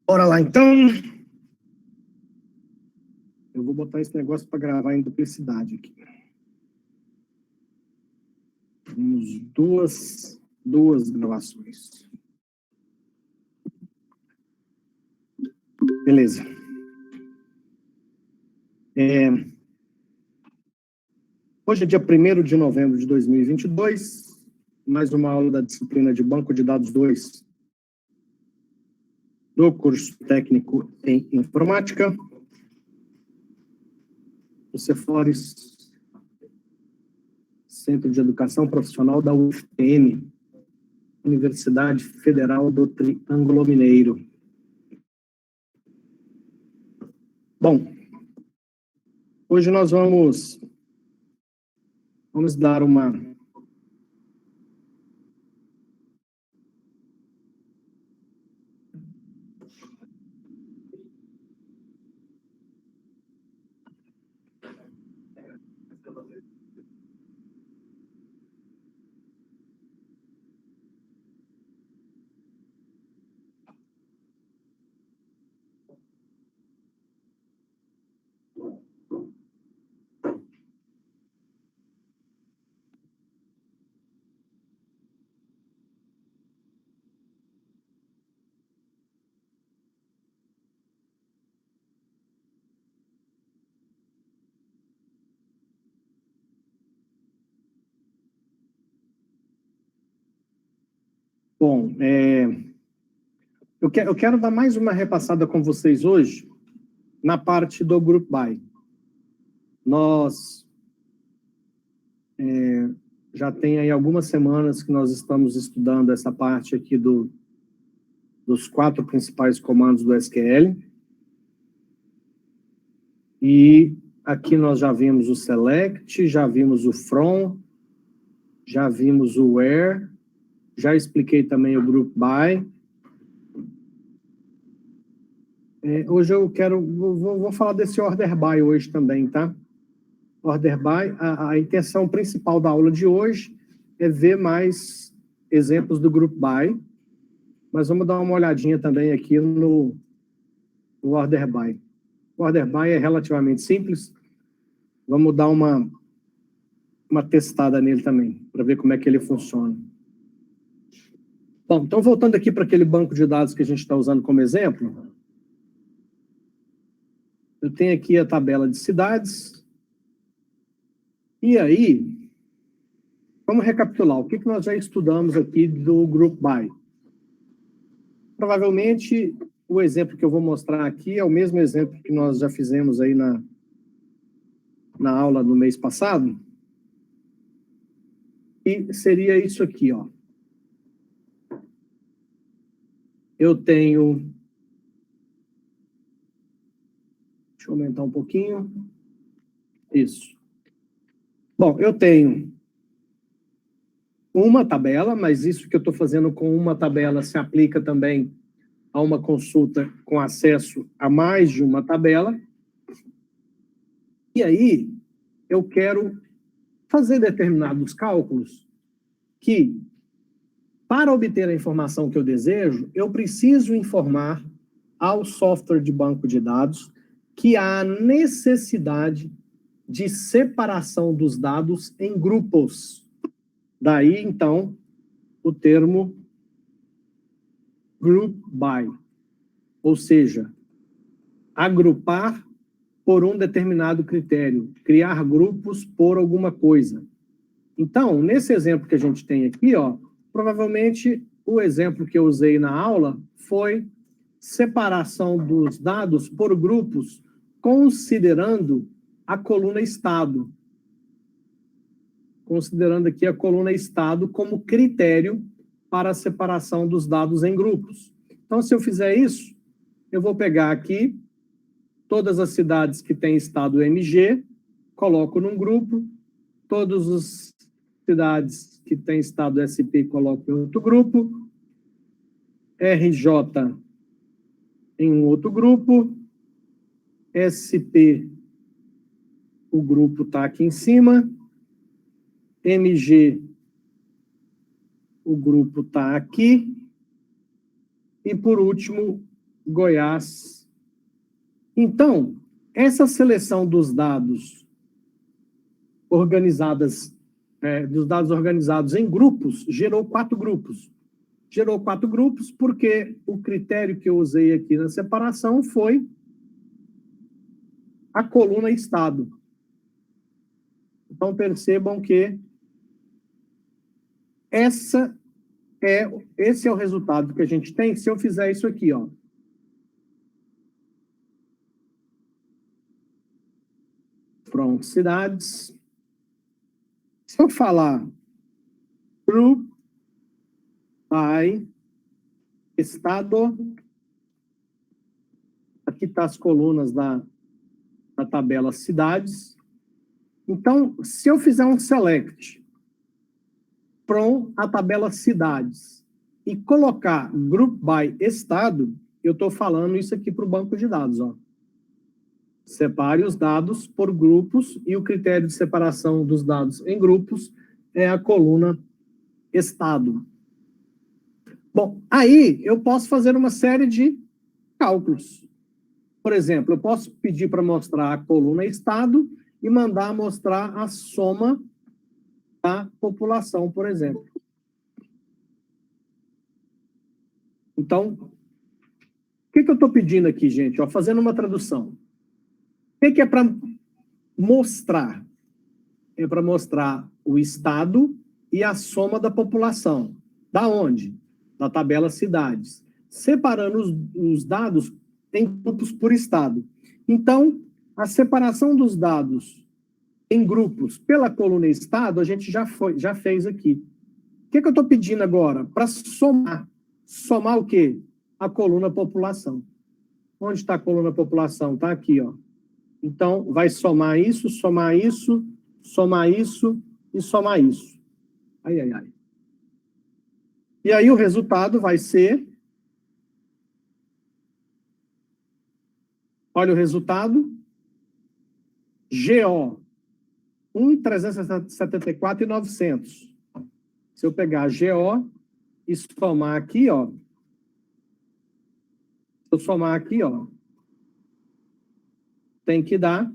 Bora lá, então. Eu vou botar esse negócio para gravar em duplicidade aqui. Temos duas gravações. Beleza. Hoje é dia 1º de novembro de 2022, mais uma aula da disciplina de Banco de Dados 2 do curso técnico em informática. O Cefores, Centro de Educação Profissional da UFM, Universidade Federal do Triângulo Mineiro. Bom, hoje nós vamos dar uma Bom, eu quero dar mais uma repassada com vocês hoje na parte do Group By. Nós já tem aí algumas semanas que nós estamos estudando essa parte aqui dos 4 principais comandos do SQL. E aqui nós já vimos o select, já vimos o from, já vimos o where, já expliquei também o Group By. Hoje eu vou falar desse Order By hoje também, tá? Order By, a intenção principal da aula de hoje é ver mais exemplos do Group By, mas vamos dar uma olhadinha também aqui no Order By. O Order By é relativamente simples, vamos dar uma testada nele também, para ver como é que ele funciona. Bom, então voltando aqui para aquele banco de dados que a gente está usando como exemplo, eu tenho aqui a tabela de cidades. E aí, vamos recapitular. O que nós já estudamos aqui do Group By? Provavelmente, o exemplo que eu vou mostrar aqui é o mesmo exemplo que nós já fizemos aí na aula do mês passado. E seria isso aqui, ó. Eu tenho... Deixa eu aumentar um pouquinho. Isso. Bom, eu tenho uma tabela, mas isso que eu estou fazendo com uma tabela se aplica também a uma consulta com acesso a mais de uma tabela. E aí, eu quero fazer determinados cálculos que, para obter a informação que eu desejo, eu preciso informar ao software de banco de dados que há necessidade de separação dos dados em grupos. Daí, então, o termo Group By, ou seja, agrupar por um determinado critério, criar grupos por alguma coisa. Então, nesse exemplo que a gente tem aqui, ó, provavelmente o exemplo que eu usei na aula foi separação dos dados por grupos, considerando a coluna estado. Considerando aqui a coluna estado como critério para a separação dos dados em grupos. Então, se eu fizer isso, eu vou pegar aqui todas as cidades que têm estado MG, coloco num grupo, todas as cidades que têm estado SP, coloco em outro grupo, RJ em um outro grupo, SP, o grupo está aqui em cima, MG, o grupo está aqui, e por último, Goiás. Então, essa seleção dos dados organizados em grupos, gerou 4 grupos. Gerou 4 grupos porque o critério que eu usei aqui na separação foi a coluna estado. Então, percebam que esse é o resultado que a gente tem se eu fizer isso aqui, ó. Pronto, cidades. Se eu falar group by estado, aqui está as colunas da tabela cidades. Então, se eu fizer um select from a tabela cidades e colocar group by estado, eu estou falando isso aqui para o banco de dados, ó. Separe os dados por grupos e o critério de separação dos dados em grupos é a coluna estado. Bom, aí eu posso fazer uma série de cálculos. Por exemplo, eu posso pedir para mostrar a coluna estado e mandar mostrar a soma da população, por exemplo. Então, o que eu estou pedindo aqui, gente? Ó, fazendo uma tradução. O que é para mostrar? É para mostrar o estado e a soma da população. Da onde? Da tabela cidades. Separando os dados em grupos por estado. Então, a separação dos dados em grupos pela coluna estado, a gente já fez aqui. O que eu estou pedindo agora? Para somar. Somar o quê? A coluna população. Onde está a coluna população? Está aqui, ó. Então, vai somar isso, somar isso, somar isso e somar isso. Ai, ai, ai. E aí o resultado vai ser... Olha o resultado. GO 1.374.900. Se eu pegar GO e somar aqui, ó. Se eu somar aqui, ó. Tem que dar...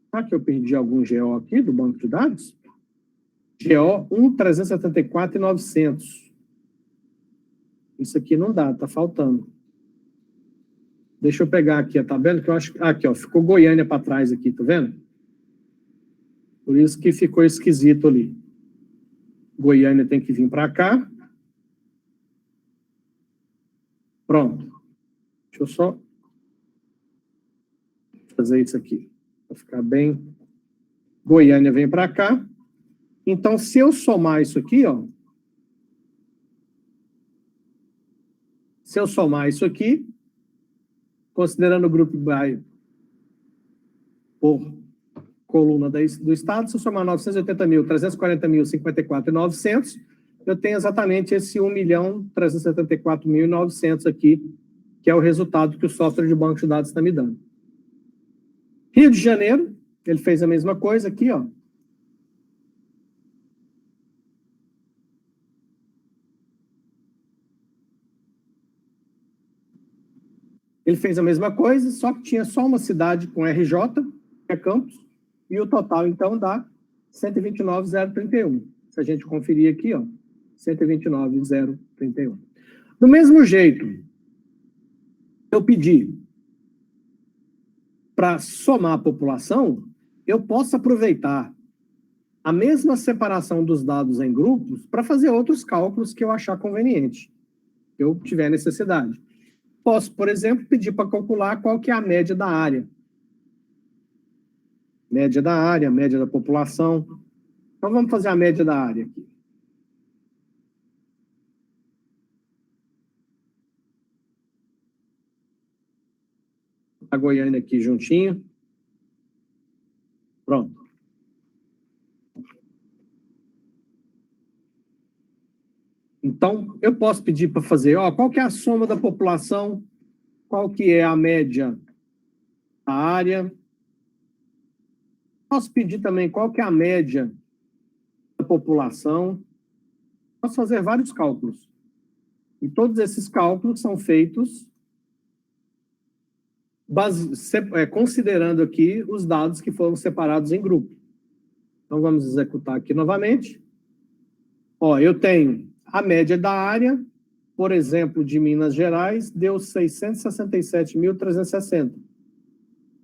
Será que eu perdi algum GO aqui do banco de dados? GO 1.374.900. Isso aqui não dá, tá faltando. Deixa eu pegar aqui a tabela, que eu acho... Aqui, ó, ficou Goiânia para trás aqui, tá vendo? Por isso que ficou esquisito ali. Goiânia tem que vir para cá. Pronto. Deixa eu só fazer isso aqui, para ficar bem. Goiânia vem para cá. Então, se eu somar isso aqui, ó. Se eu somar isso aqui, considerando o grupo by por coluna do estado, se eu somar 980.340.054.900, eu tenho exatamente esse 1.374.900 aqui, que é o resultado que o software de banco de dados está me dando. Rio de Janeiro, ele fez a mesma coisa aqui, ó. Ele fez a mesma coisa, só que tinha só uma cidade com RJ, que é Campos, e o total, então, dá 129.031. Se a gente conferir aqui, ó, 129.031. Do mesmo jeito, eu pedi para somar a população, eu posso aproveitar a mesma separação dos dados em grupos para fazer outros cálculos que eu achar conveniente, que eu tiver necessidade. Posso, por exemplo, pedir para calcular qual que é a média da área. Média da área, média da população. Então, vamos fazer a média da área aqui. A Goiânia aqui juntinho. Pronto. Então, eu posso pedir para fazer, ó, qual que é a soma da população, qual que é a média da área. Posso pedir também qual que é a média da população. Posso fazer vários cálculos. E todos esses cálculos são feitos considerando aqui os dados que foram separados em grupo. Então, vamos executar aqui novamente. Ó, eu tenho a média da área, por exemplo, de Minas Gerais, deu 667.360.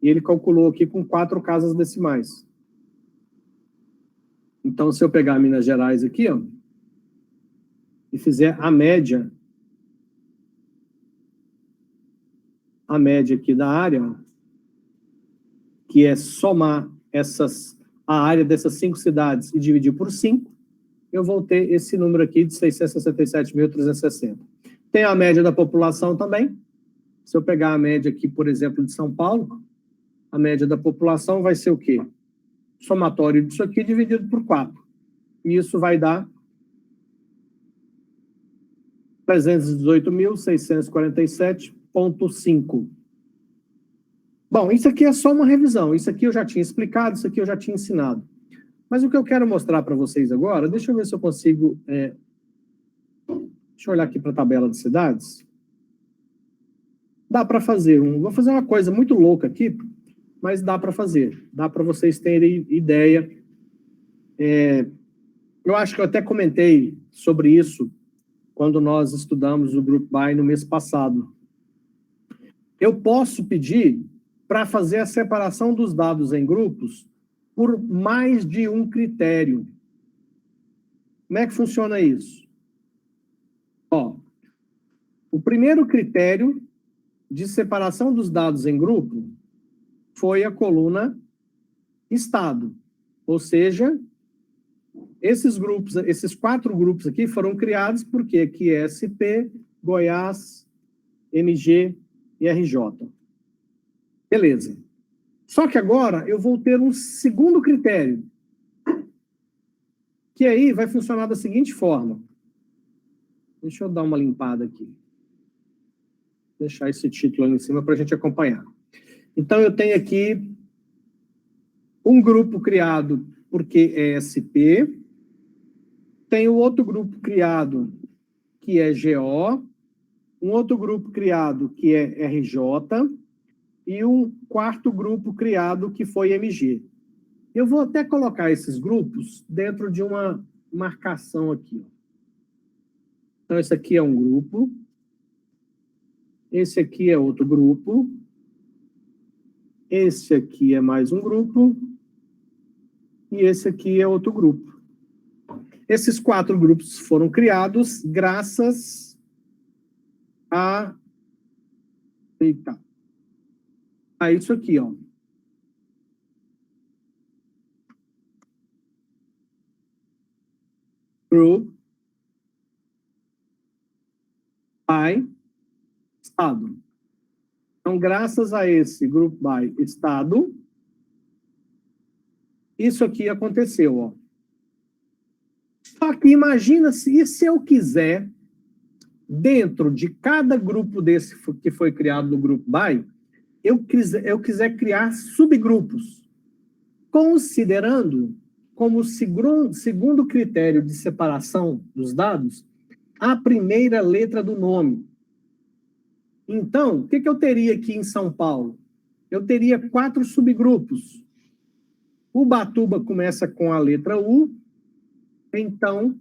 E ele calculou aqui com 4 casas decimais. Então, se eu pegar Minas Gerais aqui, ó, e fizer a média aqui da área, ó, que é somar a área dessas 5 cidades e dividir por 5, eu vou ter esse número aqui de 667.360. Tem a média da população também. Se eu pegar a média aqui, por exemplo, de São Paulo, a média da população vai ser o quê? Somatório disso aqui dividido por 4. E isso vai dar 318.647,5. Bom, isso aqui é só uma revisão. Isso aqui eu já tinha explicado, isso aqui eu já tinha ensinado. Mas o que eu quero mostrar para vocês agora, deixa eu ver se eu consigo... deixa eu olhar aqui para a tabela de cidades. Dá para fazer vou fazer uma coisa muito louca aqui, mas dá para fazer. Dá para vocês terem ideia. Eu acho que eu até comentei sobre isso quando nós estudamos o Group By no mês passado. Eu posso pedir para fazer a separação dos dados em grupos por mais de um critério. Como é que funciona isso? Ó, o primeiro critério de separação dos dados em grupo foi a coluna Estado. Ou seja, esses 4 grupos aqui foram criados porque aqui é SP, Goiás, MG e RJ. Beleza. Só que agora eu vou ter um segundo critério, que aí vai funcionar da seguinte forma. Deixa eu dar uma limpada aqui. Deixar esse título ali em cima para a gente acompanhar. Então, eu tenho aqui um grupo criado porque é SP, tem outro grupo criado que é GO, um outro grupo criado que é RJ, e um quarto grupo criado que foi MG. Eu vou até colocar esses grupos dentro de uma marcação aqui. Então, esse aqui é um grupo, esse aqui é outro grupo, esse aqui é mais um grupo, e esse aqui é outro grupo. Esses 4 grupos foram criados graças a... Eita. A isso aqui, ó. Group by Estado. Então, graças a esse Group by Estado, isso aqui aconteceu, ó. Só que imagina se eu quiser, dentro de cada grupo desse que foi criado no Group by, eu quiser criar subgrupos, considerando como segundo critério de separação dos dados a primeira letra do nome. Então, o que eu teria aqui em São Paulo? Eu teria 4 subgrupos. Ubatuba começa com a letra U, então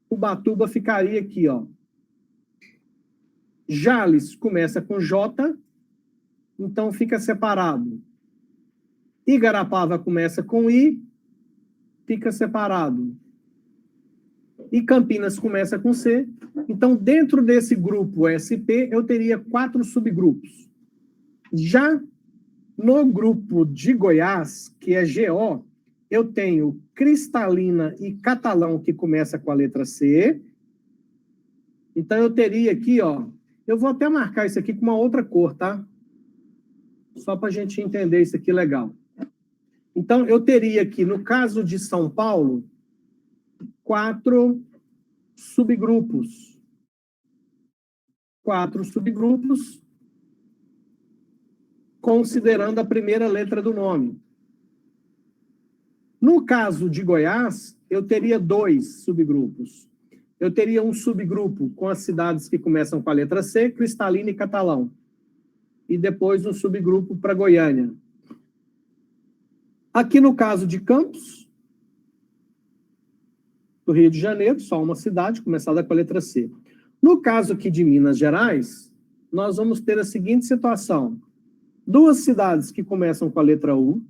Ubatuba ficaria aqui, ó. Jales começa com J, então fica separado. Igarapava começa com I, fica separado. E Campinas começa com C. Então, dentro desse grupo SP, eu teria 4 subgrupos. Já no grupo de Goiás, que é GO, eu tenho Cristalina e Catalão, que começa com a letra C. Então, eu teria aqui, ó, eu vou até marcar isso aqui com uma outra cor, tá? Só para a gente entender isso aqui legal. Então, eu teria aqui, no caso de São Paulo, 4 subgrupos. 4 subgrupos, considerando a primeira letra do nome. No caso de Goiás, eu teria 2 subgrupos. eu teria um subgrupo com as cidades que começam com a letra C, Cristalina e Catalão. E depois um subgrupo para Goiânia. Aqui no caso de Campos, do Rio de Janeiro, só uma cidade, começada com a letra C. No caso aqui de Minas Gerais, nós vamos ter a seguinte situação. 2 cidades que começam com a letra U,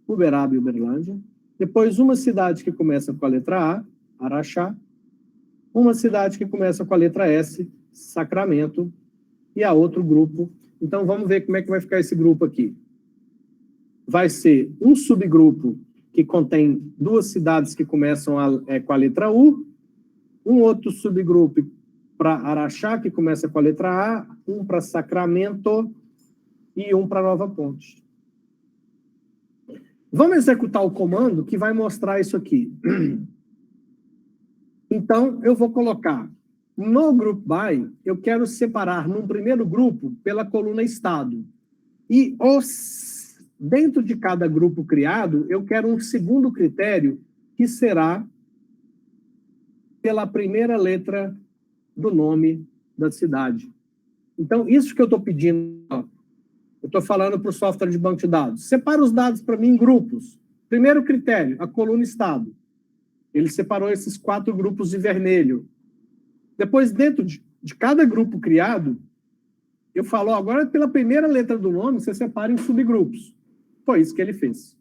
Uberaba e Uberlândia. Depois uma cidade que começa com a letra A, Araxá. Uma cidade que começa com a letra S, Sacramento. E a outro grupo. Então vamos ver como é que vai ficar esse grupo aqui. Vai ser um subgrupo que contém 2 cidades que começam com a letra U, um outro subgrupo para Araxá, que começa com a letra A, um para Sacramento e um para Nova Ponte. Vamos executar o comando que vai mostrar isso aqui. Então, eu vou colocar no group by, eu quero separar num primeiro grupo pela coluna Estado. E dentro de cada grupo criado, eu quero um segundo critério, que será pela primeira letra do nome da cidade. Então, isso que eu estou pedindo, ó, eu estou falando para o software de banco de dados. Separa os dados para mim em grupos. Primeiro critério, a coluna Estado. Ele separou esses 4 grupos de vermelho. Depois, dentro de cada grupo criado, eu falo, ó, agora pela primeira letra do nome, você separa em subgrupos. Foi isso que ele fez.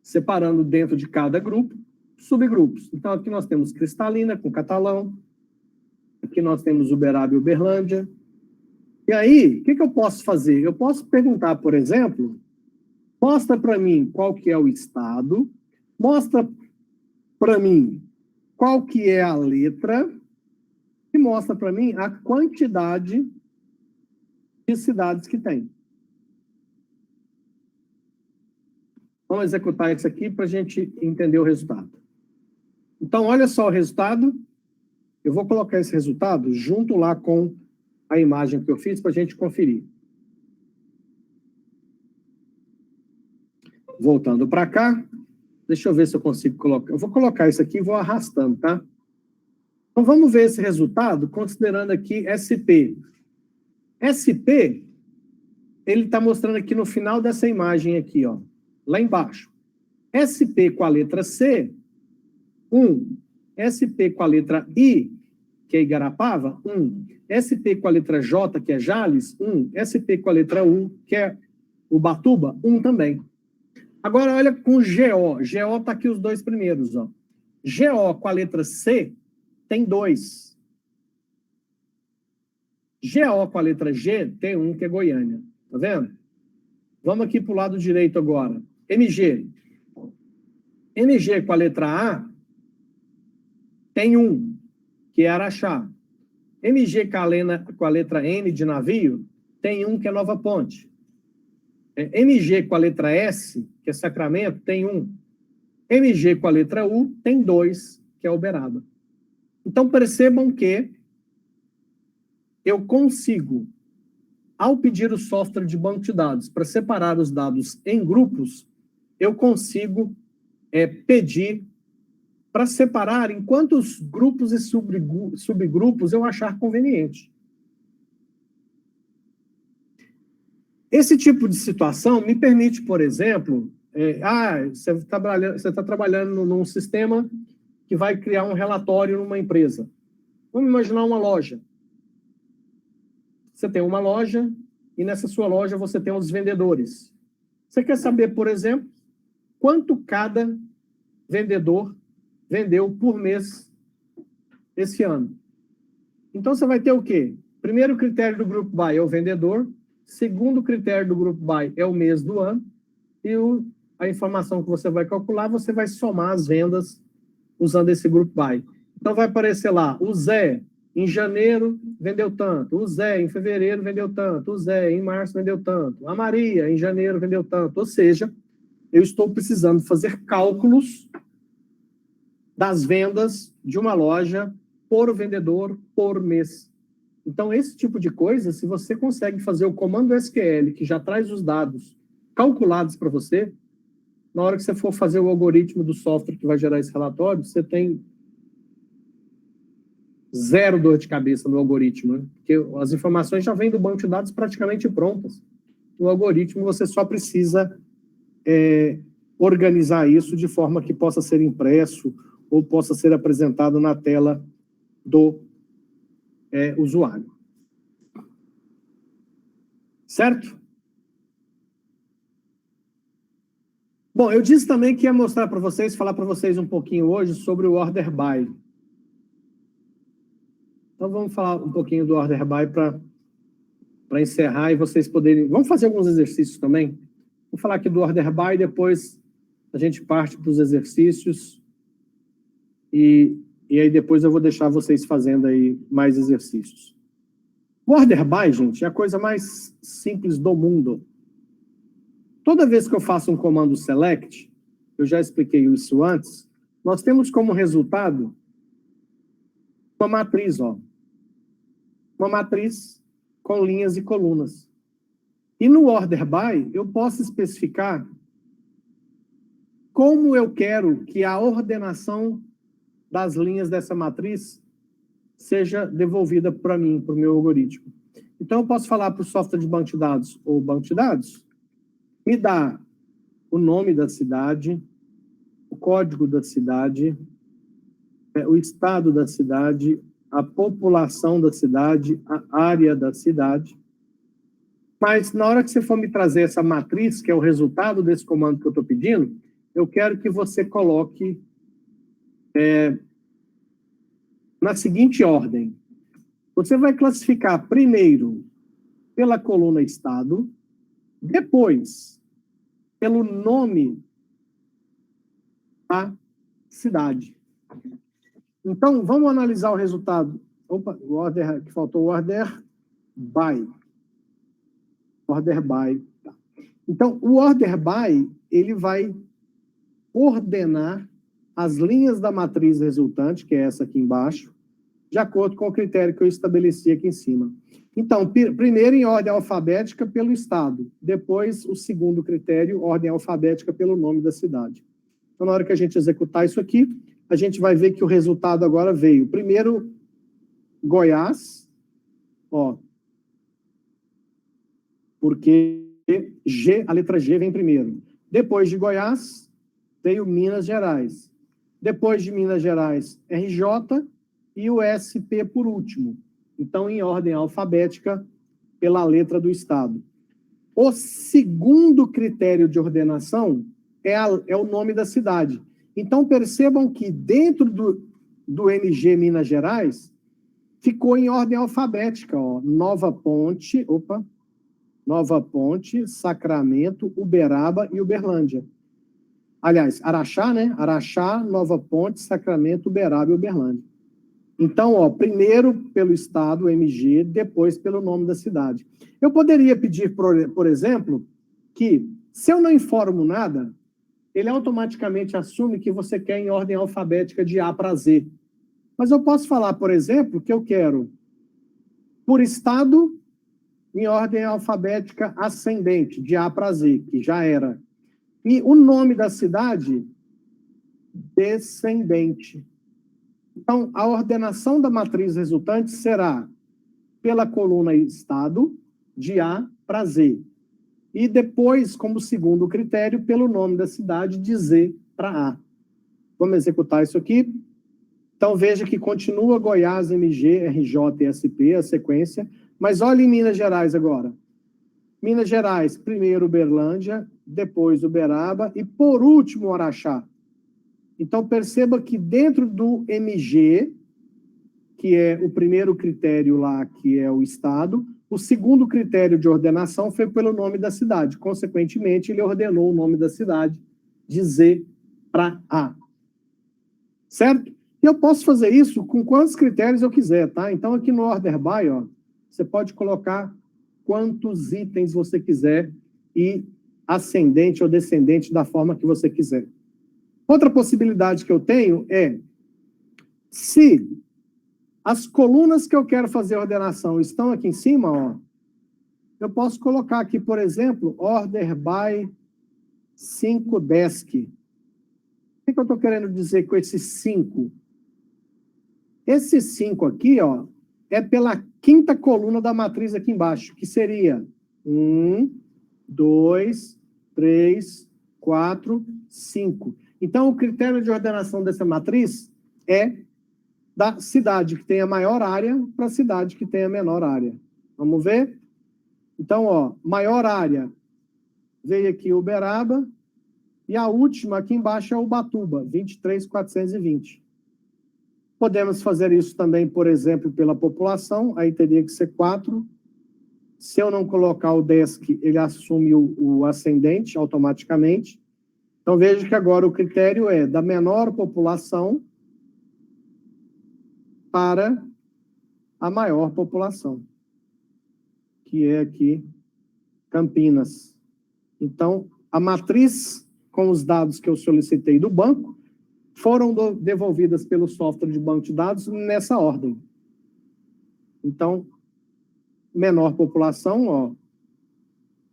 Separando dentro de cada grupo, subgrupos. Então, aqui nós temos Cristalina com Catalão. Aqui nós temos Uberaba e Uberlândia. E aí, o que eu posso fazer? Eu posso perguntar, por exemplo, mostra para mim qual que é o estado, mostra para mim qual que é a letra e mostra para mim a quantidade de cidades que tem. Vamos executar isso aqui para a gente entender o resultado. Então, olha só o resultado. Eu vou colocar esse resultado junto lá com a imagem que eu fiz para a gente conferir. Voltando para cá, deixa eu ver se eu consigo colocar. Eu vou colocar isso aqui e vou arrastando, tá? Então, vamos ver esse resultado considerando aqui SP. SP, ele está mostrando aqui no final dessa imagem aqui, ó, lá embaixo. SP com a letra C, 1. SP com a letra I, que é Igarapava, 1. SP com a letra J, que é Jales, 1. SP com a letra U, que é Ubatuba, 1 também. Agora, olha com GO. GO está aqui os 2 primeiros, ó. GO com a letra C tem 2. GO com a letra G tem 1, que é Goiânia. Tá vendo? Vamos aqui para o lado direito agora. MG. MG com a letra A tem 1, que é Araxá. MG com a letra N de navio tem 1, que é Nova Ponte. MG com a letra S, que é Sacramento, tem 1. MG com a letra U tem 2, que é Uberaba. Então, percebam que eu consigo, ao pedir o software de banco de dados para separar os dados em grupos, eu consigo pedir para separar em quantos grupos e subgrupos eu achar conveniente. Esse tipo de situação me permite, por exemplo, você está trabalhando num sistema que vai criar um relatório numa empresa. Vamos imaginar uma loja. Você tem uma loja e nessa sua loja você tem os vendedores. Você quer saber, por exemplo, quanto cada vendedor vendeu por mês esse ano. Então, você vai ter o quê? Primeiro critério do Group By é o vendedor, segundo critério do Group By é o mês do ano, e a informação que você vai calcular, você vai somar as vendas usando esse Group By. Então, vai aparecer lá, o Zé, em janeiro, vendeu tanto, o Zé, em fevereiro, vendeu tanto, o Zé, em março, vendeu tanto, a Maria, em janeiro, vendeu tanto. Ou seja, eu estou precisando fazer cálculos das vendas de uma loja por vendedor por mês. Então, esse tipo de coisa, se você consegue fazer o comando SQL, que já traz os dados calculados para você, na hora que você for fazer o algoritmo do software que vai gerar esse relatório, você tem zero dor de cabeça no algoritmo, né? Porque as informações já vêm do banco de dados praticamente prontas. No algoritmo, você só precisa organizar isso de forma que possa ser impresso ou possa ser apresentado na tela do usuário. Certo? Bom, eu disse também que ia mostrar para vocês, falar para vocês um pouquinho hoje sobre o Order By. Então, vamos falar um pouquinho do Order By para encerrar e vocês poderem... Vamos fazer alguns exercícios também? Vou falar aqui do Order By, depois a gente parte para os exercícios e aí depois eu vou deixar vocês fazendo aí mais exercícios. O Order By, gente, é a coisa mais simples do mundo. Toda vez que eu faço um comando select, eu já expliquei isso antes, nós temos como resultado uma matriz, ó. Uma matriz com linhas e colunas. E no Order By, eu posso especificar como eu quero que a ordenação das linhas dessa matriz seja devolvida para mim, para o meu algoritmo. Então, eu posso falar para o software de banco de dados ou banco de dados, me dá o nome da cidade, o código da cidade, o estado da cidade, a população da cidade, a área da cidade. Mas na hora que você for me trazer essa matriz, que é o resultado desse comando que eu estou pedindo, eu quero que você coloque na seguinte ordem. Você vai classificar primeiro pela coluna estado, depois pelo nome da cidade. Então, vamos analisar o resultado. Opa, o order, que faltou o Order By. Order By. Tá. Então, o Order By, ele vai ordenar as linhas da matriz resultante, que é essa aqui embaixo, de acordo com o critério que eu estabeleci aqui em cima. Então, primeiro em ordem alfabética pelo estado, depois o segundo critério, ordem alfabética pelo nome da cidade. Então, na hora que a gente executar isso aqui, a gente vai ver que o resultado agora veio. Primeiro, Goiás, ó, porque a letra G vem primeiro. Depois de Goiás, veio Minas Gerais. Depois de Minas Gerais, RJ e o SP por último. Então, em ordem alfabética, pela letra do estado. O segundo critério de ordenação é o nome da cidade. Então, percebam que dentro do MG Minas Gerais, ficou em ordem alfabética, ó, Nova Ponte, Sacramento, Uberaba e Uberlândia. Aliás, Araxá, né? Araxá, Nova Ponte, Sacramento, Uberaba e Uberlândia. Então, ó, primeiro pelo estado, MG, depois pelo nome da cidade. Eu poderia pedir, por exemplo, que se eu não informo nada, ele automaticamente assume que você quer em ordem alfabética de A para Z. Mas eu posso falar, por exemplo, que eu quero, por estado, em ordem alfabética ascendente, de A para Z, que já era. E o nome da cidade, descendente. Então, a ordenação da matriz resultante será pela coluna estado, de A para Z. E depois, como segundo critério, pelo nome da cidade, de Z para A. Vamos executar isso aqui. Então, veja que continua Goiás, MG, RJ e SP, a sequência. Mas olha em Minas Gerais agora. Minas Gerais, primeiro Uberlândia, depois Uberaba e, por último, Araxá. Então, perceba que dentro do MG, que é o primeiro critério lá, que é o estado, o segundo critério de ordenação foi pelo nome da cidade. Consequentemente, ele ordenou o nome da cidade de Z para A. Certo? E eu posso fazer isso com quantos critérios eu quiser, tá? Então, aqui no Order By, ó, você pode colocar quantos itens você quiser e ascendente ou descendente da forma que você quiser. Outra possibilidade que eu tenho é, se as colunas que eu quero fazer ordenação estão aqui em cima, ó, eu posso colocar aqui, por exemplo, Order By 5 Desk. O que eu estou querendo dizer com esse 5? Esse 5 aqui, ó, é pela quinta coluna da matriz aqui embaixo, que seria 1, 2, 3, 4, 5. Então, o critério de ordenação dessa matriz é da cidade que tem a maior área para a cidade que tem a menor área. Vamos ver? Então, ó, maior área veio aqui Uberaba, e a última aqui embaixo é Ubatuba, 23.420. Podemos fazer isso também, por exemplo, pela população, aí teria que ser 4. Se eu não colocar o DESC, ele assume o ascendente automaticamente. Então, veja que agora o critério é da menor população para a maior população, que é aqui Campinas. Então, a matriz com os dados que eu solicitei do banco foram devolvidas pelo software de banco de dados nessa ordem. Então, menor população, ó,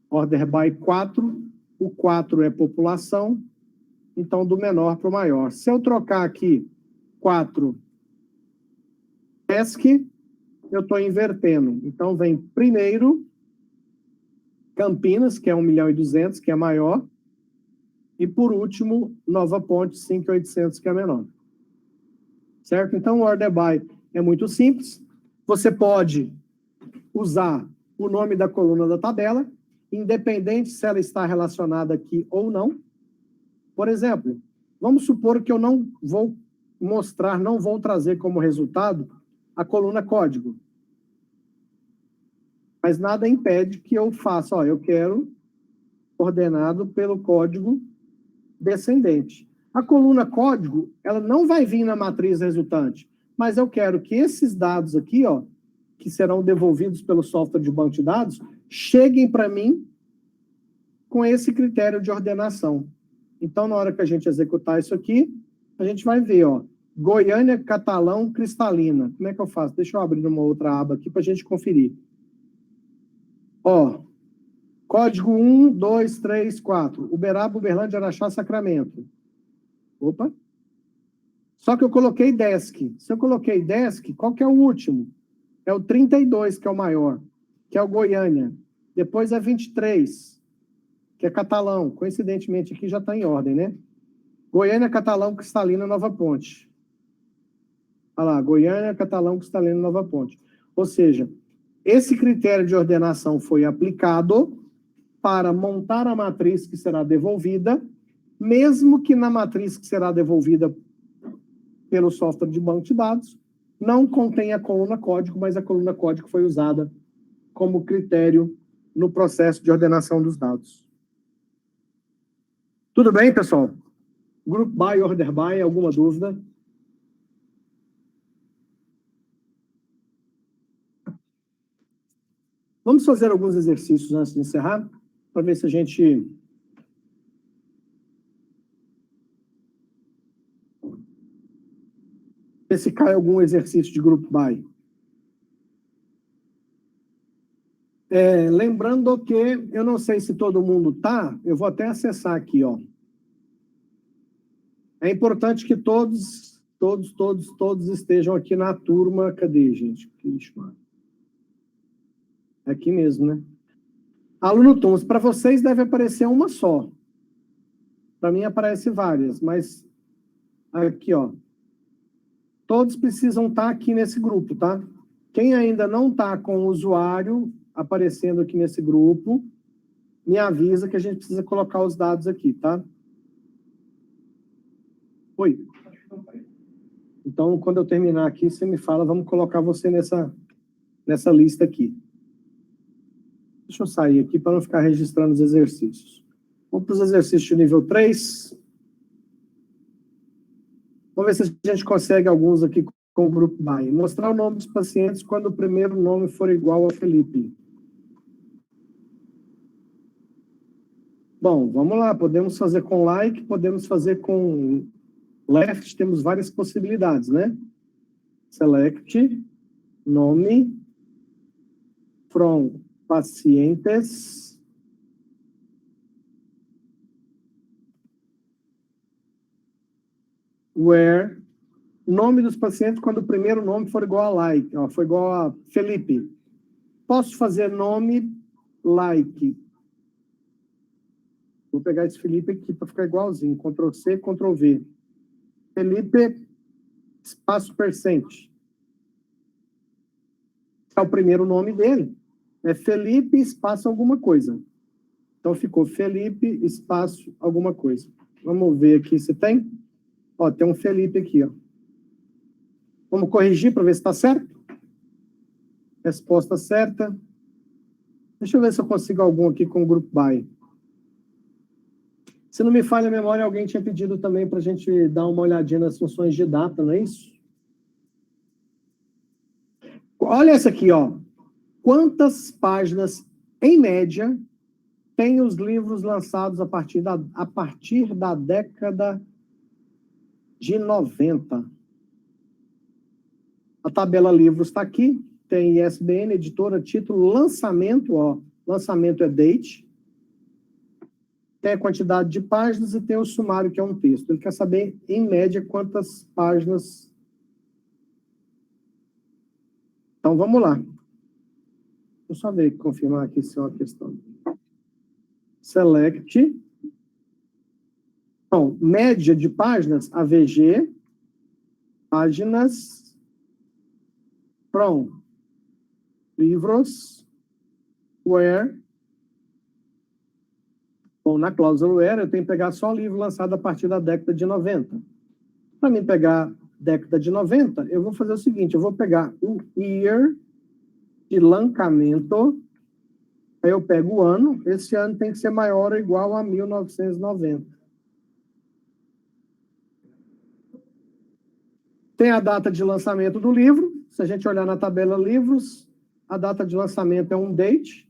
order by 4, o 4 é população, então do menor para o maior. Se eu trocar aqui 4 ESC, eu estou invertendo. Então, vem primeiro Campinas, que é 1.200.000, que é maior, e por último, Nova Ponte, 5.800, que é menor. Certo? Então, o order by é muito simples. Você pode usar o nome da coluna da tabela, independente se ela está relacionada aqui ou não. Por exemplo, vamos supor que eu não vou mostrar, não vou trazer como resultado a coluna código. Mas nada impede que eu faça, ó, eu quero ordenado pelo código descendente. A coluna código, ela não vai vir na matriz resultante, mas eu quero que esses dados aqui, ó, que serão devolvidos pelo software de banco de dados, cheguem para mim com esse critério de ordenação. Então, na hora que a gente executar isso aqui, a gente vai ver, ó, Goiânia, Catalão, Cristalina. Como é que eu faço? Deixa eu abrir uma outra aba aqui para a gente conferir. Ó, código 1, 2, 3, 4. Uberaba, Uberlândia, Araxá, Sacramento. Opa. Só que eu coloquei DESC. Se eu coloquei DESC, qual que é o último? É o 32, que é o maior, que é o Goiânia. Depois é 23, que é Catalão. Coincidentemente, aqui já está em ordem, né? Goiânia, Catalão, Cristalina, Nova Ponte. Olha lá, Goiânia, Catalão, Cristalina, Nova Ponte. Ou seja, esse critério de ordenação foi aplicado para montar a matriz que será devolvida, mesmo que na matriz que será devolvida pelo software de banco de dados, não contém a coluna código, mas a coluna código foi usada como critério no processo de ordenação dos dados. Tudo bem, pessoal? Group by, order by, alguma dúvida? Vamos fazer alguns exercícios antes de encerrar, para ver se a gente... ver se cai algum exercício de group by. Lembrando que, eu não sei se todo mundo está, eu vou até acessar aqui, ó. É importante que todos estejam aqui na turma. Cadê, gente? Aqui mesmo, né? Aluno Tons, para vocês deve aparecer uma só. Para mim aparece várias, mas aqui, ó. Todos precisam estar aqui nesse grupo, tá? Quem ainda não está com o usuário aparecendo aqui nesse grupo, me avisa que a gente precisa colocar os dados aqui, tá? Oi. Então, quando eu terminar aqui, você me fala, vamos colocar você nessa lista aqui. Deixa eu sair aqui para não ficar registrando os exercícios. Vamos para os exercícios de nível 3. Vamos ver se a gente consegue alguns aqui com o grupo by. Mostrar o nome dos pacientes quando o primeiro nome for igual a Felipe. Bom, vamos lá. Podemos fazer com like, podemos fazer com left. Temos várias possibilidades, né? Select, nome, from pacientes, where nome dos pacientes quando o primeiro nome for igual a like, ó, for igual a Felipe. Posso fazer nome like. Vou pegar esse Felipe aqui para ficar igualzinho. Ctrl C, Ctrl V. Felipe, espaço percente. É o primeiro nome dele. É Felipe, espaço alguma coisa. Então ficou Felipe, espaço alguma coisa. Vamos ver aqui se tem. Ó, tem um Felipe aqui, ó. Vamos corrigir para ver se está certo. Resposta certa. Deixa eu ver se eu consigo algum aqui com o Group By. Se não me falha a memória, alguém tinha pedido também para a gente dar uma olhadinha nas funções de data, não é isso? Olha essa aqui, ó. Quantas páginas, em média, tem os livros lançados a partir da década de 90? A tabela livros está aqui. Tem ISBN, editora, título, lançamento, ó. Lançamento é date. Tem a quantidade de páginas e tem o sumário, que é um texto. Ele quer saber, em média, quantas páginas. Então, vamos lá. Deixa eu só ver, confirmar aqui se é uma questão. Select. Então, média de páginas, AVG. Páginas. From. Livros. Where. Bom, na cláusula where, eu tenho que pegar só livro lançado a partir da década de 90. Para mim pegar década de 90, eu vou fazer o seguinte, eu vou pegar o year de lançamento, aí eu pego o ano, esse ano tem que ser maior ou igual a 1990. Tem a data de lançamento do livro, se a gente olhar na tabela livros, a data de lançamento é um date.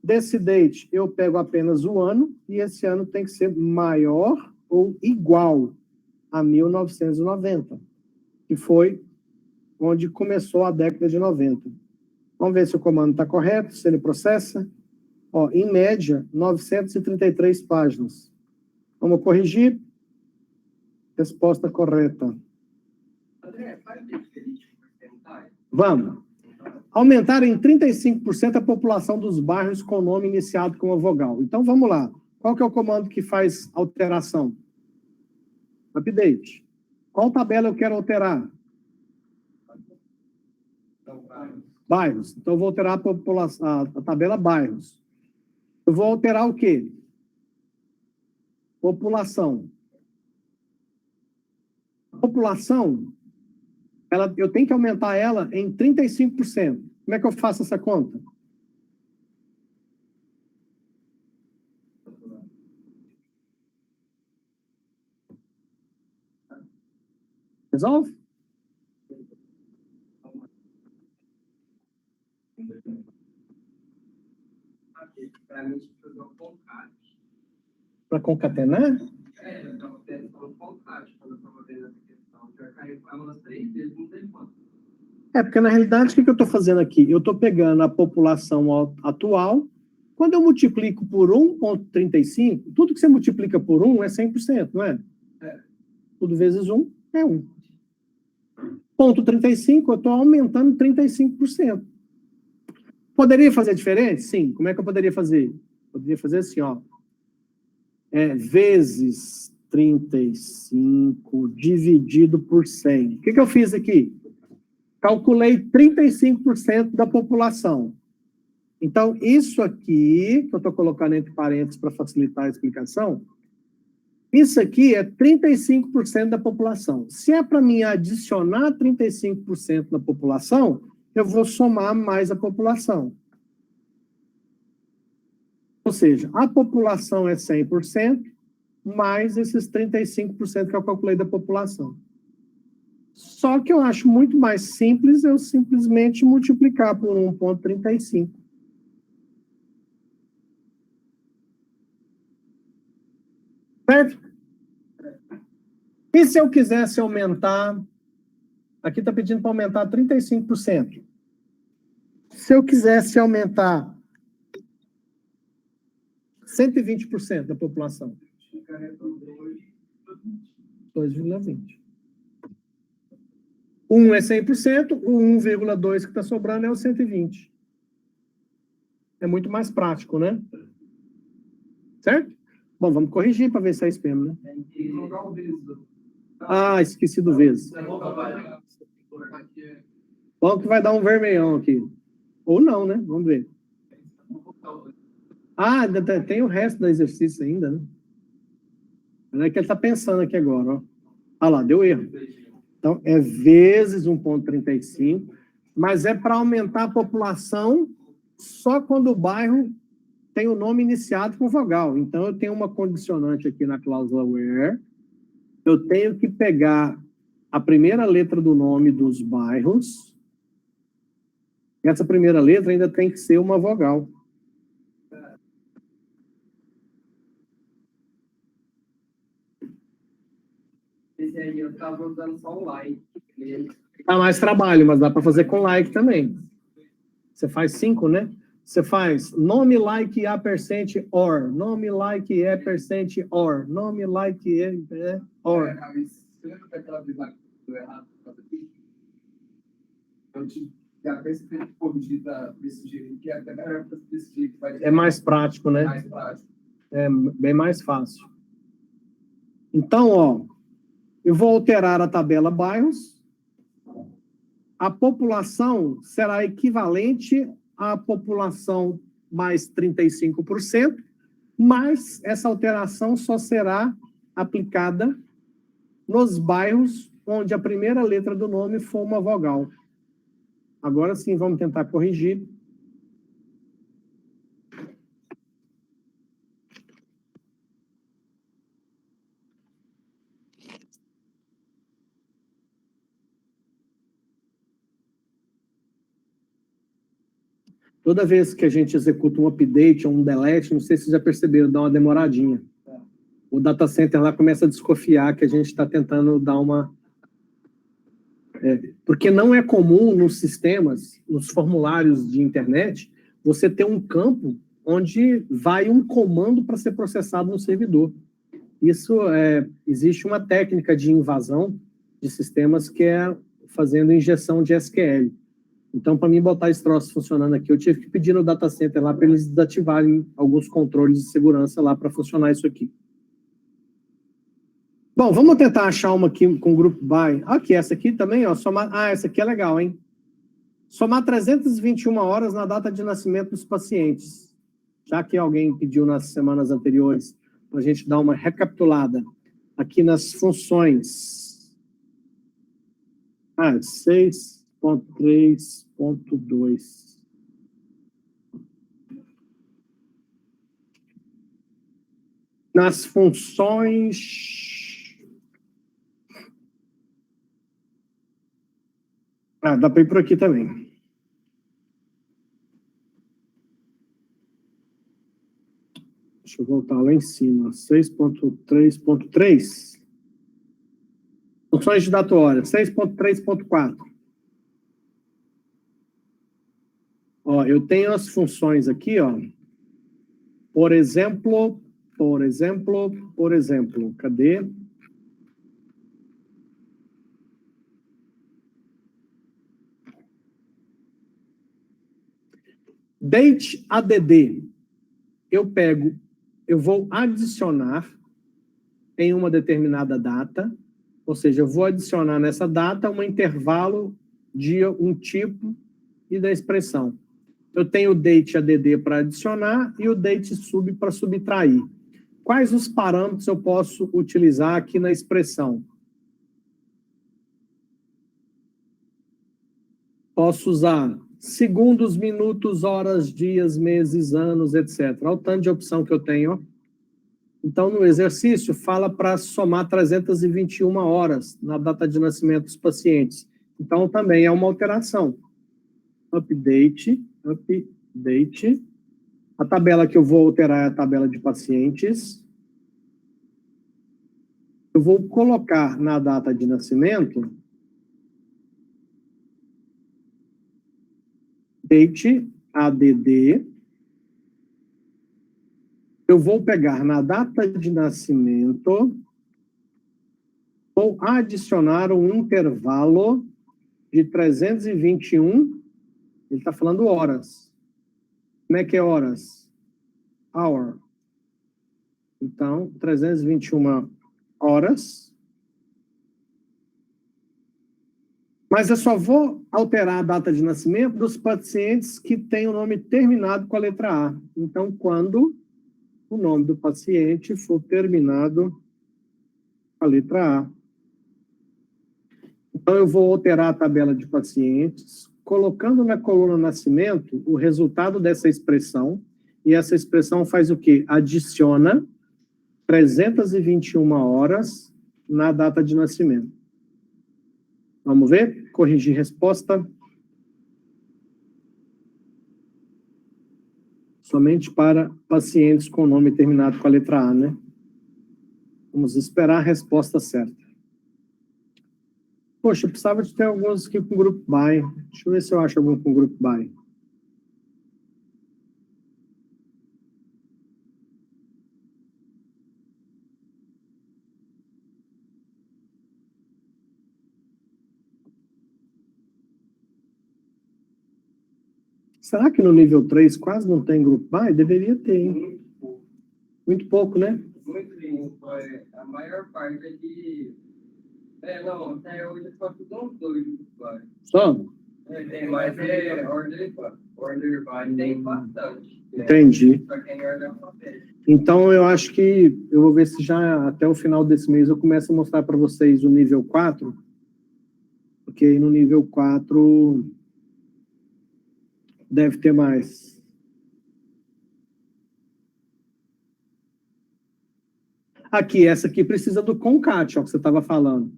Desse date, eu pego apenas o ano, e esse ano tem que ser maior ou igual a 1990, que foi onde começou a década de 90. Vamos ver se o comando está correto, se ele processa. Ó, em média, 933 páginas. Vamos corrigir. Resposta correta. André, faz diferente porcentagem? Vamos. Aumentar em 35% a população dos bairros com nome iniciado com a vogal. Então, vamos lá. Qual que é o comando que faz alteração? Update. Qual tabela eu quero alterar? Bairros. Então, eu vou alterar a tabela bairros. Eu vou alterar o quê? População. População, eu tenho que aumentar ela em 35%. Como é que eu faço essa conta? Resolve? Para mim, fazer um concate. Para concatenar? É, eu estava pensando um concate quando eu estava vendo essa questão. Eu caí com elas 3 vezes, não tem quanto. É, porque na realidade, o que eu estou fazendo aqui? Eu estou pegando a população atual, quando eu multiplico por 1,35, tudo que você multiplica por 1 é 100%, não é? Tudo vezes 1 é 1. Ponto 35, eu estou aumentando 35%. Poderia fazer diferente? Sim. Como é que eu poderia fazer? Poderia fazer assim, ó. Vezes 35 dividido por 100. O que eu fiz aqui? Calculei 35% da população. Então, isso aqui, que eu estou colocando entre parênteses para facilitar a explicação, isso aqui é 35% da população. Se é para mim adicionar 35% da população, eu vou somar mais a população. Ou seja, a população é 100%, mais esses 35% que eu calculei da população. Só que eu acho muito mais simples eu simplesmente multiplicar por 1,35. Certo? E se eu quisesse aumentar... Aqui está pedindo para aumentar 35%. Se eu quisesse aumentar 120% da população. 2,20. 1 é 100%, o 1,2 que está sobrando é o 120. É muito mais prático, né? Certo? Bom, vamos corrigir para ver se é isso mesmo, né? Tem que colocar o vezes. Ah, esqueci do vezes. Bom que vai dar um vermelhão aqui. Ou não, né? Vamos ver. Ah, ainda tem o resto do exercício ainda, né? É que ele está pensando aqui agora, ó. Ah lá, deu erro. Então, é vezes 1,35, mas é para aumentar a população só quando o bairro tem o nome iniciado com vogal. Então, eu tenho uma condicionante aqui na cláusula where. Eu tenho que pegar a primeira letra do nome dos bairros. E essa primeira letra ainda tem que ser uma vogal. Esse aí eu estava usando só o like. Dá mais trabalho, mas dá para fazer com like também. Você faz 5, né? Você faz nome like a percent or, nome like é percent or, nome like é or. Mas você lembra daquela vez lá que deu errado por causa disso? Eu tive que até corrigir desse jeito, que é até melhor desse jeito. É mais prático, né? Mais prático. É bem mais fácil. Então, ó, eu vou alterar a tabela bairros. A população será equivalente à população mais 35%, mas essa alteração só será aplicada nos bairros onde a primeira letra do nome for uma vogal. Agora sim, vamos tentar corrigir. Toda vez que a gente executa um update ou um delete, não sei se vocês já perceberam, dá uma demoradinha. O data center lá começa a desconfiar que a gente está tentando dar uma... porque não é comum nos sistemas, nos formulários de internet, você ter um campo onde vai um comando para ser processado no servidor. Isso existe uma técnica de invasão de sistemas que é fazendo injeção de SQL. Então, para mim botar esse troço funcionando aqui, eu tive que pedir no data center lá para eles desativarem alguns controles de segurança lá para funcionar isso aqui. Bom, vamos tentar achar uma aqui com o grupo by. Aqui, essa aqui também, ó, somar... Ah, essa aqui é legal, hein? Somar 321 horas na data de nascimento dos pacientes. Já que alguém pediu nas semanas anteriores, para a gente dar uma recapitulada aqui nas funções. 6.3.2. Nas funções... dá para ir por aqui também. Deixa eu voltar lá em cima. 6.3.3. Funções de data hora. 6.3.4. Ó, eu tenho as funções aqui, ó. Por exemplo. Cadê? Date ADD. Eu vou adicionar em uma determinada data, ou seja, eu vou adicionar nessa data um intervalo de um tipo e da expressão. Eu tenho o date ADD para adicionar e o date sub para subtrair. Quais os parâmetros eu posso utilizar aqui na expressão? Posso usar segundos, minutos, horas, dias, meses, anos, etc. Olha o tanto de opção que eu tenho. Ó. Então, no exercício, fala para somar 321 horas na data de nascimento dos pacientes. Então, também é uma alteração. Update. A tabela que eu vou alterar é a tabela de pacientes. Eu vou colocar na data de nascimento date ADD. Eu vou pegar na data de nascimento, vou adicionar um intervalo de 321, ele está falando horas. Como é que é horas? Hour. Então, 321 horas. Mas eu só vou alterar a data de nascimento dos pacientes que têm o nome terminado com a letra A. Então, quando o nome do paciente for terminado com a letra A. Então, eu vou alterar a tabela de pacientes, colocando na coluna nascimento o resultado dessa expressão, e essa expressão faz o quê? Adiciona 321 horas na data de nascimento. Vamos ver? Corrigir resposta. Somente para pacientes com nome terminado com a letra A, né? Vamos esperar a resposta certa. Poxa, eu precisava de ter alguns aqui com grupo by. Deixa eu ver se eu acho algum com grupo by. Será que no nível 3 quase não tem grupo by? Deveria ter, hein? Muito pouco, né? Muito limpo. A maior parte é de... não, até hoje é só tudo dois. Só? Tem mais order by, tem bastante. Entendi. Para quem ordem alfabético. Então, eu acho que eu vou ver se já até o final desse mês eu começo a mostrar para vocês o nível 4, porque aí no nível 4 deve ter mais. Aqui, essa aqui precisa do concat, ó, que você estava falando.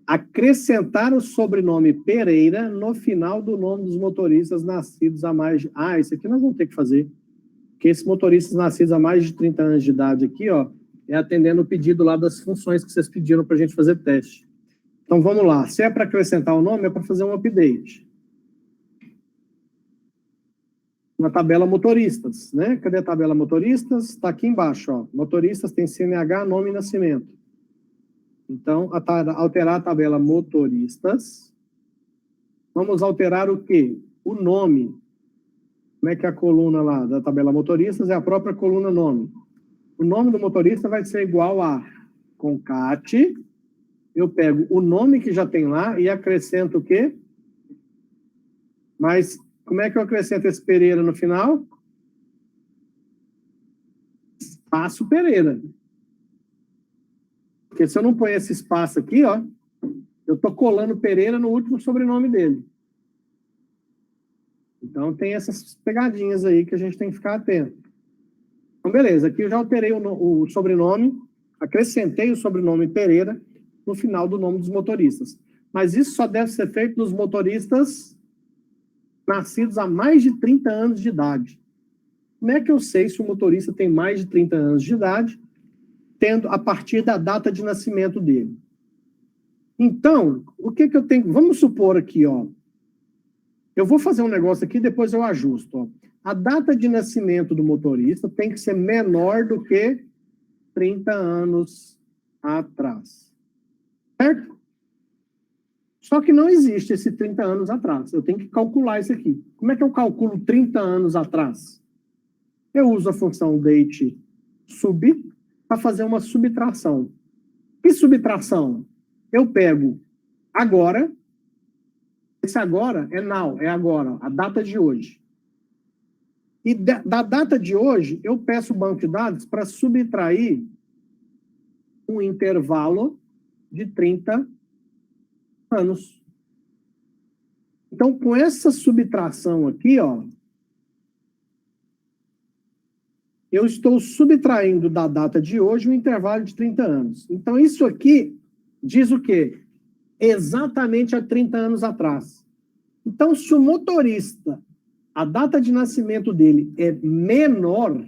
Acrescentar o sobrenome Pereira no final do nome dos motoristas nascidos há mais de... Ah, isso aqui nós vamos ter que fazer. Porque esses motoristas nascidos há mais de 30 anos de idade aqui, ó, é atendendo o pedido lá das funções que vocês pediram para a gente fazer teste. Então, vamos lá. Se é para acrescentar o nome, é para fazer um update. Na tabela motoristas, né? Cadê a tabela motoristas? Está aqui embaixo, ó. Motoristas tem CNH, nome e nascimento. Então, alterar a tabela motoristas. Vamos alterar o quê? O nome. Como é que é a coluna lá da tabela motoristas? É a própria coluna nome. O nome do motorista vai ser igual a concat. Eu pego o nome que já tem lá e acrescento o quê? Mas como é que eu acrescento esse Pereira no final? Espaço Pereira. Porque se eu não ponho esse espaço aqui, ó, eu estou colando Pereira no último sobrenome dele. Então, tem essas pegadinhas aí que a gente tem que ficar atento. Então, beleza. Aqui eu já alterei o sobrenome, acrescentei o sobrenome Pereira no final do nome dos motoristas. Mas isso só deve ser feito dos motoristas nascidos há mais de 30 anos de idade. Como é que eu sei se o motorista tem mais de 30 anos de idade, tendo a partir da data de nascimento dele? Então, o que eu tenho... Vamos supor aqui, ó. Eu vou fazer um negócio aqui, depois eu ajusto, ó. A data de nascimento do motorista tem que ser menor do que 30 anos atrás. Certo? Só que não existe esse 30 anos atrás. Eu tenho que calcular isso aqui. Como é que eu calculo 30 anos atrás? Eu uso a função date sub para fazer uma subtração. Que subtração? Eu pego agora, esse agora é now, é agora, a data de hoje. E da data de hoje, eu peço o banco de dados para subtrair um intervalo de 30 anos. Então, com essa subtração aqui, ó, eu estou subtraindo da data de hoje um intervalo de 30 anos. Então, isso aqui diz o quê? Exatamente há 30 anos atrás. Então, se o motorista, a data de nascimento dele é menor,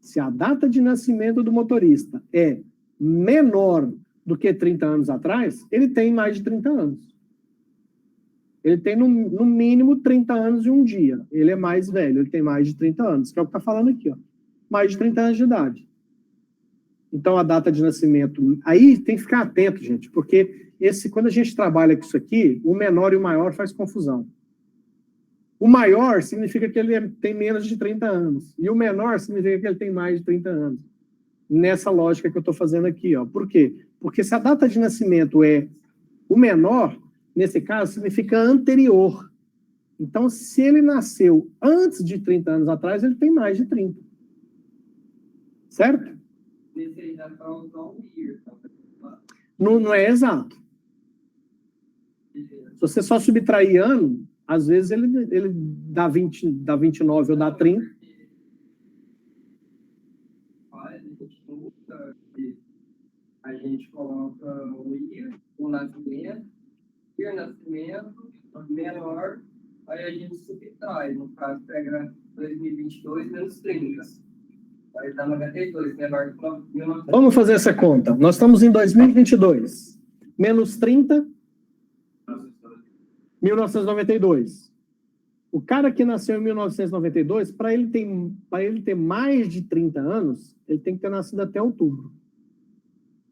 se a data de nascimento do motorista é menor do que 30 anos atrás, ele tem mais de 30 anos. Ele tem, no mínimo, 30 anos e um dia. Ele é mais velho, ele tem mais de 30 anos, que é o que está falando aqui, ó. Mais de 30 anos de idade. Então, a data de nascimento... Aí tem que ficar atento, gente, porque quando a gente trabalha com isso aqui, o menor e o maior faz confusão. O maior significa que ele tem menos de 30 anos. E o menor significa que ele tem mais de 30 anos. Nessa lógica que eu estou fazendo aqui. Ó. Por quê? Porque se a data de nascimento é o menor, nesse caso, significa anterior. Então, se ele nasceu antes de 30 anos atrás, ele tem mais de 30. Certo? Nesse aí dá para usar um year. Não é exato. Se você só subtrair ano, às vezes ele dá 20, dá 29 ou dá 30. A gente coloca o year, o nascimento, menor, aí a gente subtrai, no caso, pega 2022 menos 30. Aí dá 92, menor que 1900. Vamos fazer essa conta. Nós estamos em 2022. Menos 30, 1992. O cara que nasceu em 1992, para ele ter mais de 30 anos, ele tem que ter nascido até outubro.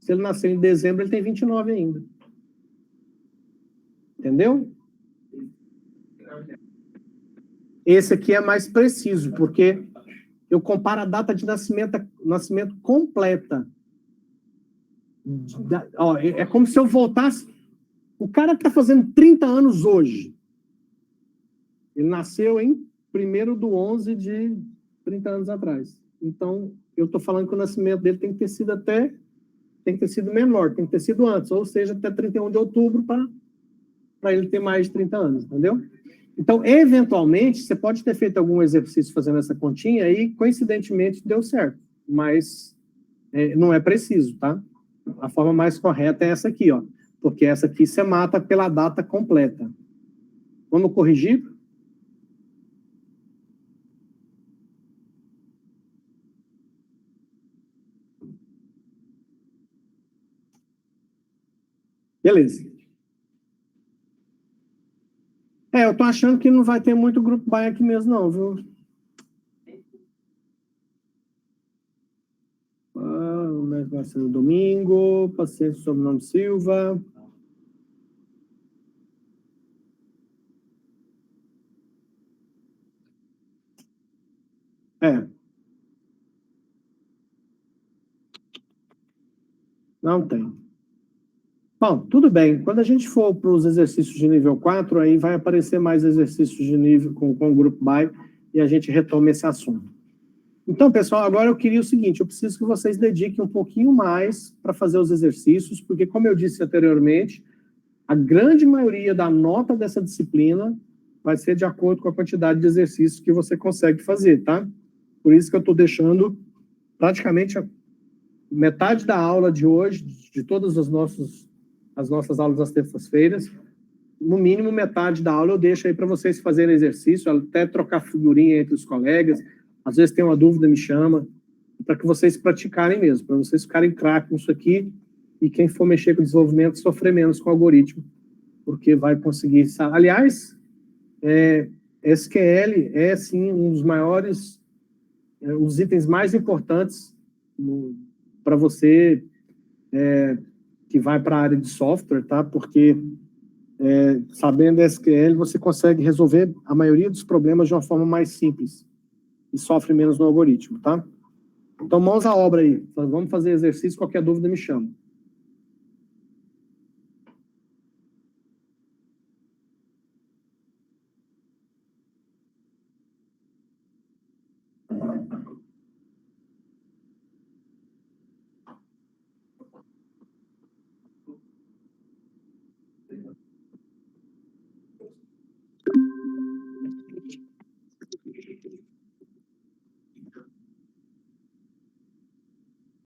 Se ele nasceu em dezembro, ele tem 29 ainda. Entendeu? Esse aqui é mais preciso, porque eu comparo a data de nascimento completa. É como se eu voltasse... O cara que está fazendo 30 anos hoje, ele nasceu em 1º de 11 de 30 anos atrás. Então, eu estou falando que o nascimento dele tem que ter sido menor, tem que ter sido antes, ou seja, até 31 de outubro para ele ter mais de 30 anos, entendeu? Então, eventualmente, você pode ter feito algum exercício fazendo essa continha e, coincidentemente, deu certo, mas não é preciso, tá? A forma mais correta é essa aqui, ó, porque essa aqui você mata pela data completa. Vamos corrigir? Beleza. Eu tô achando que não vai ter muito grupo buy aqui mesmo, não, viu? Marcelo Domingo, paciente sobrenome Silva. Não tem. Bom, tudo bem. Quando a gente for para os exercícios de nível 4, aí vai aparecer mais exercícios de nível com o grupo buy e a gente retoma esse assunto. Então, pessoal, agora eu queria o seguinte, eu preciso que vocês dediquem um pouquinho mais para fazer os exercícios, porque, como eu disse anteriormente, a grande maioria da nota dessa disciplina vai ser de acordo com a quantidade de exercícios que você consegue fazer, tá? Por isso que eu estou deixando praticamente metade da aula de hoje, de todas as nossas aulas das terças-feiras, no mínimo metade da aula eu deixo aí para vocês fazerem exercício, até trocar figurinha entre os colegas, às vezes tem uma dúvida, me chama, para que vocês praticarem mesmo, para vocês ficarem craques nisso aqui, e quem for mexer com desenvolvimento sofrer menos com o algoritmo, porque vai conseguir... Aliás, SQL é, sim, um dos maiores, os itens mais importantes para você que vai para a área de software, tá? Porque sabendo SQL, você consegue resolver a maioria dos problemas de uma forma mais simples e sofre menos no algoritmo, tá? Então, mãos à obra aí. Vamos fazer exercício, qualquer dúvida me chama.